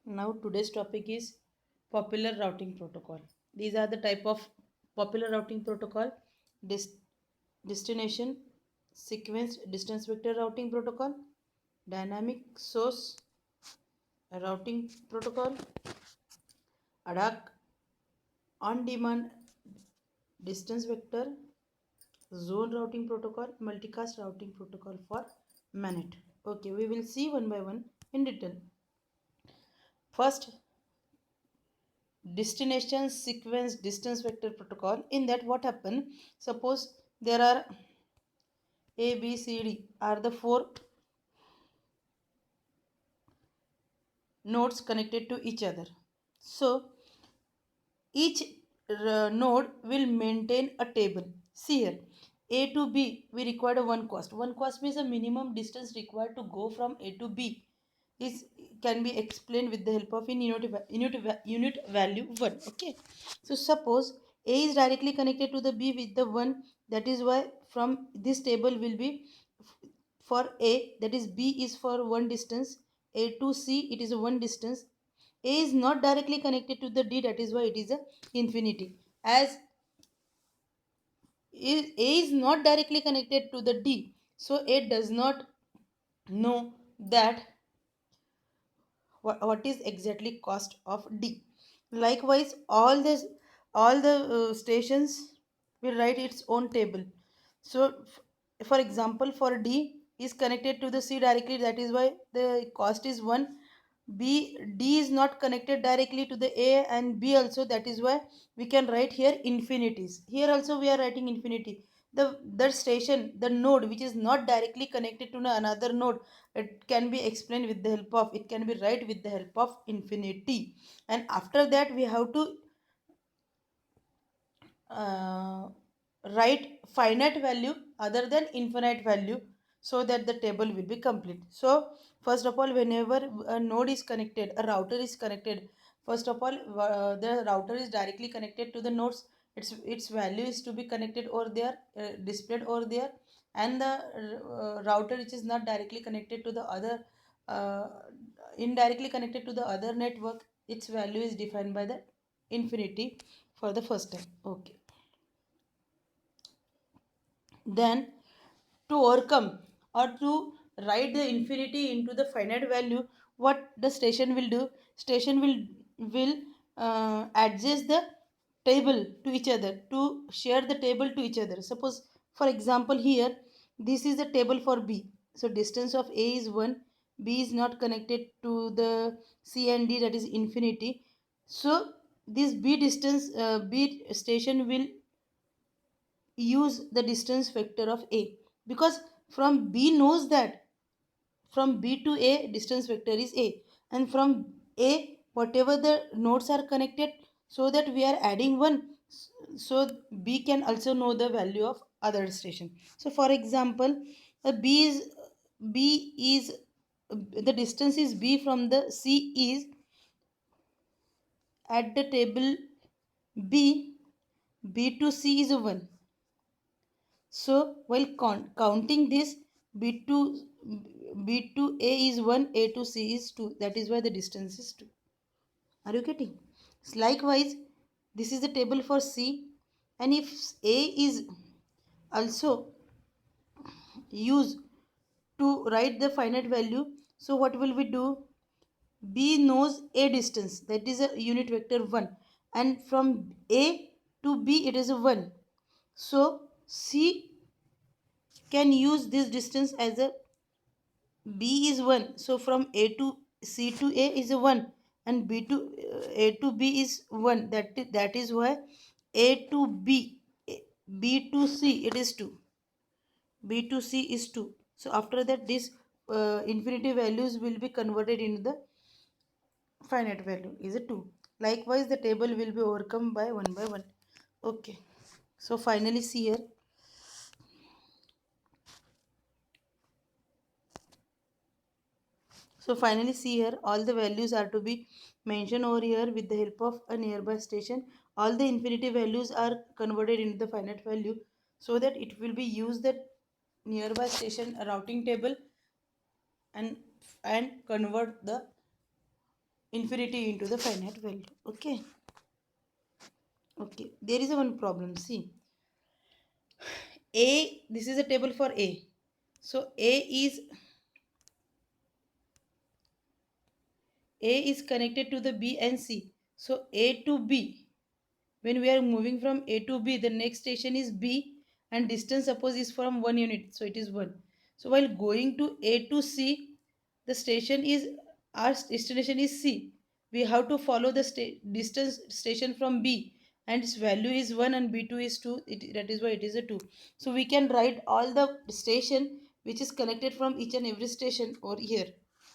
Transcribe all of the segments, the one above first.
Now today's topic is popular routing protocol. These are the type of popular routing protocol: Dis- destination sequence distance vector routing protocol, dynamic source routing protocol, ad hoc on demand distance vector zone routing protocol, multicast routing protocol for MANET. Okay, we will see one by one in detail. First, destination sequence distance vector protocol. In that, what happen? Suppose there are A, B, C, D are the four nodes connected to each other. So each node will maintain a table. See here, A to B we require one cost. One cost means a minimum distance required to go from A to B is can be explained with the help of in unit value 1. Okay, so suppose A is directly connected to the B with the 1, that is why from this table will be for A, that is B is for one distance, A to C it is a one distance. A is not directly connected to the D, that is why it is a infinity. As A is not directly connected to the D, so A does not know that what is exactly cost of D. Likewise, all the stations will write its own table. So, for example, for D is connected to the C directly, that is why the cost is 1. D is not connected directly to the A and B also, that is why we can write here infinities. Here also we are writing infinity. The station, the node which is not directly connected to another node, it can be explained with the help of, it can be write with the help of infinity. And after that we have to uh, write finite value other than infinite value, so that the table will be complete. So first of all, whenever a node is connected, a router is connected, first of all the router is directly connected to the nodes, its value is to be connected over there, displayed over there. And the router which is not directly connected to the other, uh, indirectly connected to the other network, its value is defined by the infinity for the first time. Okay, then to overcome or to write the infinity into the finite value, what the station will do, station will adjust the table to each other, to share the table to each other. Suppose for example here, this is the table for B. So distance of A is 1, B is not connected to the C and D, that is infinity. So this B distance, B station will use the distance vector of A, because from B knows that from B to A distance vector is A, and from A whatever the nodes are connected, so that we are adding 1, so B can also know the value of other station. So for example, B is the distance is B from the C is, at the table B, B to C is 1. So while counting this, B to B to A is 1, A to C is 2. That is why the distance is 2. Are you getting? So likewise, this is the table for C, and if A is also used to write the finite value, so what will we do? B knows A distance, that is a unit vector 1, and from A to B it is a 1. So C can use this distance as a, B is 1. So from A to C to A is a 1, and B to A to B is 1. That is why A to B, B to C it is 2. B to C is 2. So after that this infinity values will be converted into the finite value is a 2. Likewise the table will be overcome by one by one. Okay. So finally see here. So finally see here, all the values are to be mentioned over here with the help of a nearby station. All the infinity values are converted into the finite value, so that it will be used that nearby station routing table and convert the infinity into the finite value. Okay. Okay, there is a one problem. See, a, this is a table for a. So a is connected to the b and c. So a to b, when we are moving from a to b, the next station is b, and distance suppose is from 1 unit, so it is 1. So while going to a to c, the station is, our destination is c. We have to follow the distance station from b, and its value is 1 and b2 is 2. That is why it is a 2. So we can write all the station which is connected from each and every station over here,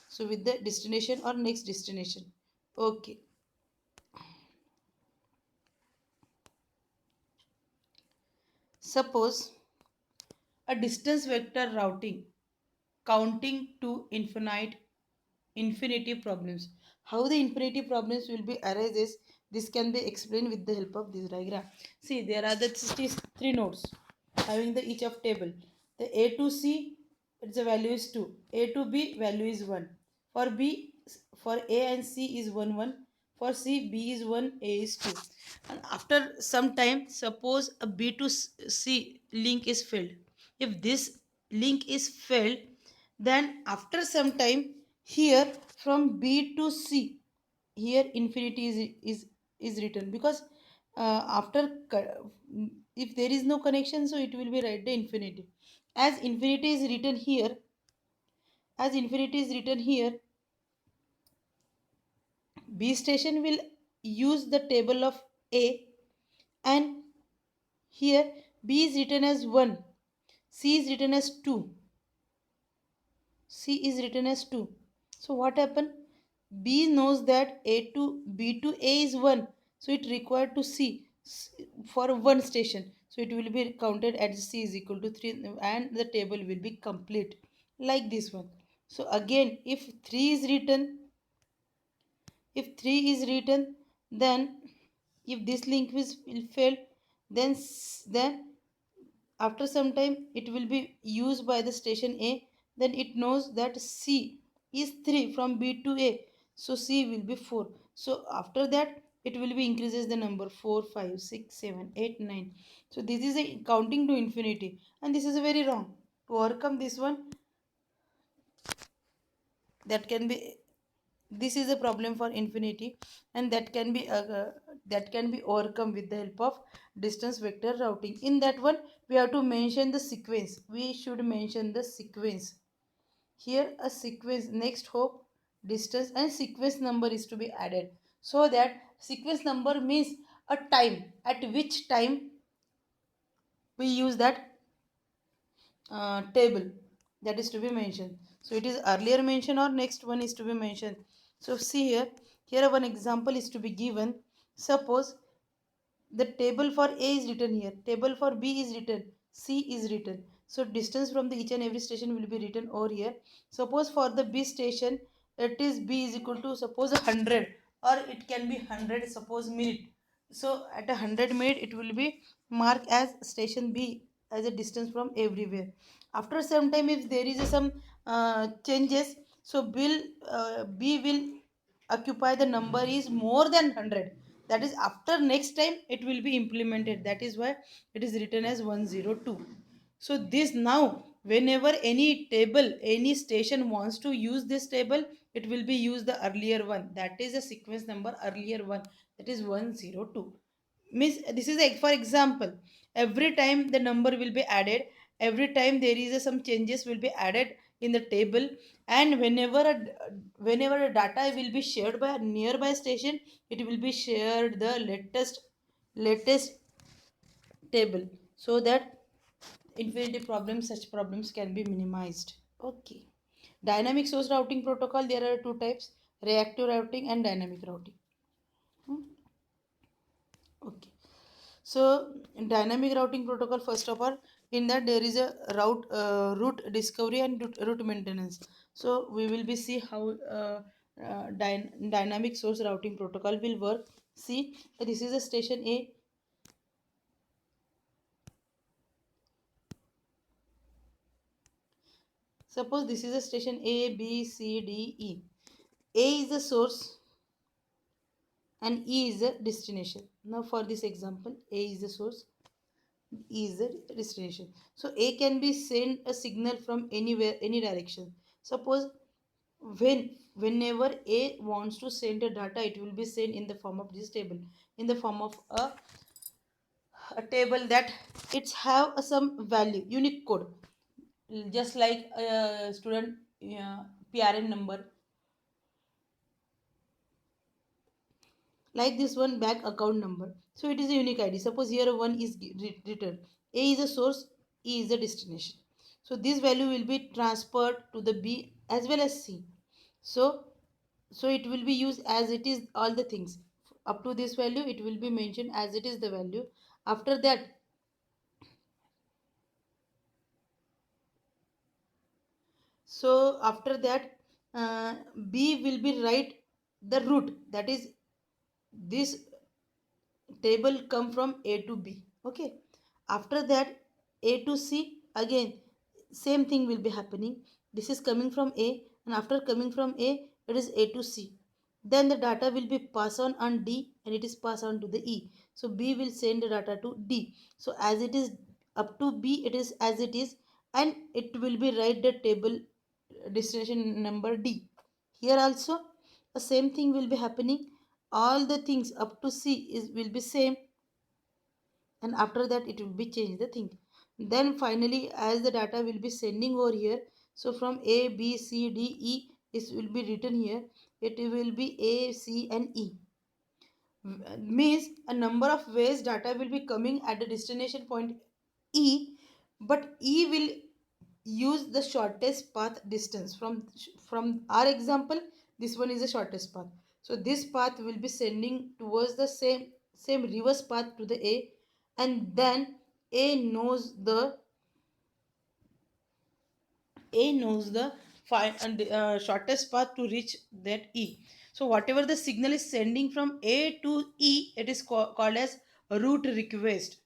so with the destination or next destination. Okay. Suppose a distance vector routing counting to infinity problems. How the infinity problems will be arises, this can be explained with the help of this diagram. See, there are the three nodes having the each of table. The a to c, its value is 2. A to b value is 1. For b, for a and c is 1 1. For c, b is 1, a is 2. And after some time, suppose a b to c link is failed. If this link is failed, then after some time, here from b to c, here infinity is written, because after if there is no connection, so it will be right the infinity. As infinity is written here, as infinity is written here, b station will use the table of a, and here b is written as 1, c is written as 2, C is written as 2. So what happened? B knows that A to B to A is 1. So it required to C for one station. So it will be counted as C is equal to 3, and the table will be complete like this one. So again, if 3 is written, then if this link will fail, then after some time it will be used by the station A. Then it knows that C is 3 from B to A, so C will be 4. So after that it will be increases the number 4 5 6 7 8 9. So this is a counting to infinity, and this is very wrong. To overcome this one, that can be, this is a problem for infinity, and that can be overcome with the help of distance vector routing. In that one, we have to mention the sequence. We should mention the sequence. Here a sequence, next hope, distance, and sequence number is to be added. So that sequence number means a time, at which time we use that table, that is to be mentioned. So it is earlier mentioned or next one is to be mentioned. So see here, here one example is to be given. Suppose the table for A is written here, table for B is written, C is written. So distance from the each and every station will be written over here. Suppose for the B station, it is B is equal to suppose 100, or it can be 100 suppose minute. So at 100 minute it will be marked as station B as a distance from everywhere. After some time, if there is some changes, so B will occupy the number is more than 100. That is after next time it will be implemented. That is why it is written as 102. So this now, whenever any table, any station wants to use this table, it will be use the earlier one. That is a sequence number earlier one. That is 102. Means this is like, for example, every time the number will be added, every time there is some changes will be added in the table, and whenever a data will be shared by a nearby station, it will be shared the latest table, so that infinity problems, such problems can be minimized. Okay. Dynamic source routing protocol, there are two types: reactive routing and dynamic routing. Hmm? Okay. So dynamic routing protocol, first of all, in that there is a route discovery and route maintenance. So we will be see how dynamic source routing protocol will work. See, this is a station A. Suppose this is a station A, B, C, D, E. A is the source. and E is the destination. Now for this example, A is the source, E is the destination. So A can be sent a signal from anywhere, any direction. Suppose whenever A wants to send a data, it will be sent in the form of this table, in the form of a table that it's have some value, unique code, just like a student PRN number, like this one bank account number. So it is a unique ID. Suppose here one is written. A is a source, E is the destination. So this value will be transferred to the B as well as C. So so it will be used as it is all the things. Up to this value, it will be mentioned as it is the value. After that, so after that, B will be write the root, that is this table come from A to B. Okay, after that, A to C, again same thing will be happening. This is coming from A, and after coming from A, it is A to C. Then the data will be passed on D, and it is passed on to the E. So B will send the data to D. So as it is up to B, it is as it is, and it will be write the table destination number D. Here also the same thing will be happening. All the things up to C is will be same, and after that it will be change the thing. Then finally, as the data will be sending over here, so from A, B, C, D, E, this will be written here. It will be A, C, and E. Means a number of ways data will be coming at the destination point E, but E will use the shortest path distance. From our example, this one is the shortest path. So this path will be sending towards the same reverse path to the A, and then A knows the A knows the shortest path to reach that E. So whatever the signal is sending from A to E, it is called as route request.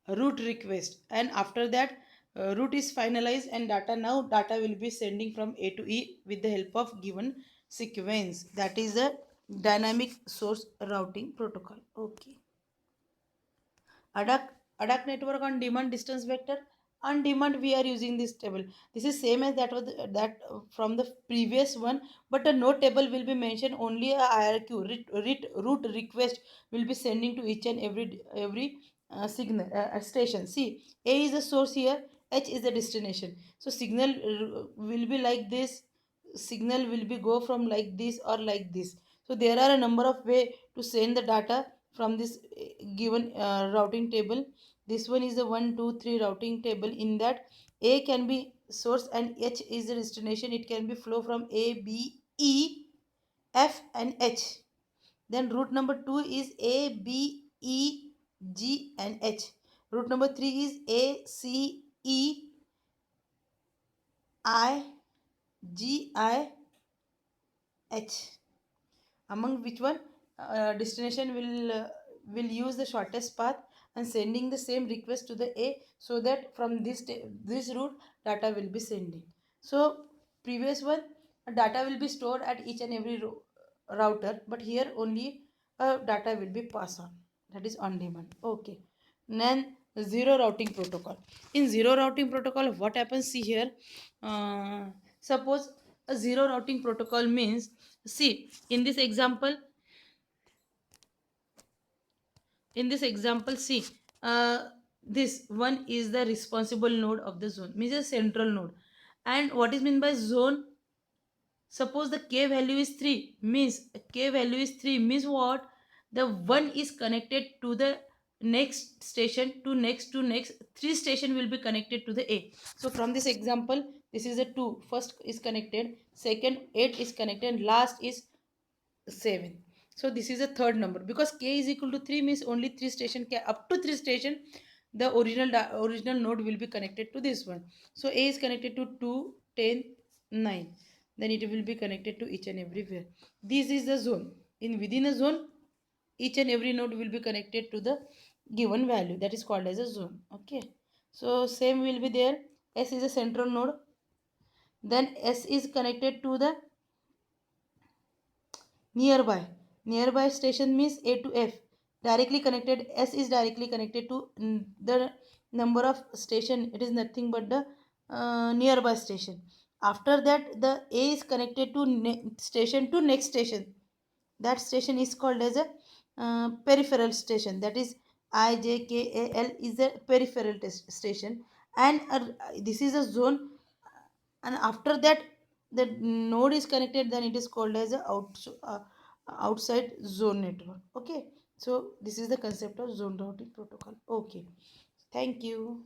Route request, and after that, route is finalized, and data will be sending from A to E with the help of given sequence. That is a dynamic source routing protocol. Okay. ADAC network on demand distance vector. On demand, we are using this table. This is same as that was from the previous one, but a no table will be mentioned. Only a IRQ route request will be sending to each and every signal station. See, A is the source here, H is the destination. So signal will be like this. Signal will be go from like this or like this. So there are a number of way to send the data from this given routing table. This one is the 1 2 3 routing table. In that, A can be source and H is the destination. It can be flow from A, B, E, F, and H. Then route number 2 is A, B, E, G, and H. Route number 3 is A, C, E, I, G, I, H. Among which one destination will use the shortest path and sending the same request to the A, so that from this route data will be sending. So previous one, data will be stored at each and every router, but here only data will be passed on, that is on demand. Okay. Then zero routing protocol. In zero routing protocol, what happens, see here. Suppose a zero routing protocol means, see in this example, see, this one is the responsible node of the zone, means a central node. And what is meant by zone? Suppose the k value is 3, means k value is 3 means what? The one is connected to the next station, to next 3 station will be connected to the A. So from this example, this is a 2, first is connected, second 8 is connected, last is 7. So this is a third number, because k is equal to 3 means only 3 station, up to 3 station the original node will be connected to this one. So A is connected to 2, 10, 9. Then it will be connected to each and everywhere. This is the zone. In within a zone, each and every node will be connected to the given value, that is called as a zone. Okay. So same will be there. S is a central node. Then S is connected to the nearby. Nearby station means A to F. Directly connected, S is directly connected to the number of station. It is nothing but the nearby station. After that, the A is connected to station to next station. That station is called as a peripheral station. That is IJKAL is a peripheral station, and this is a zone. And after that, the node is connected, then it is called as a outside zone network. Okay, so this is the concept of zone routing protocol. Okay, thank you.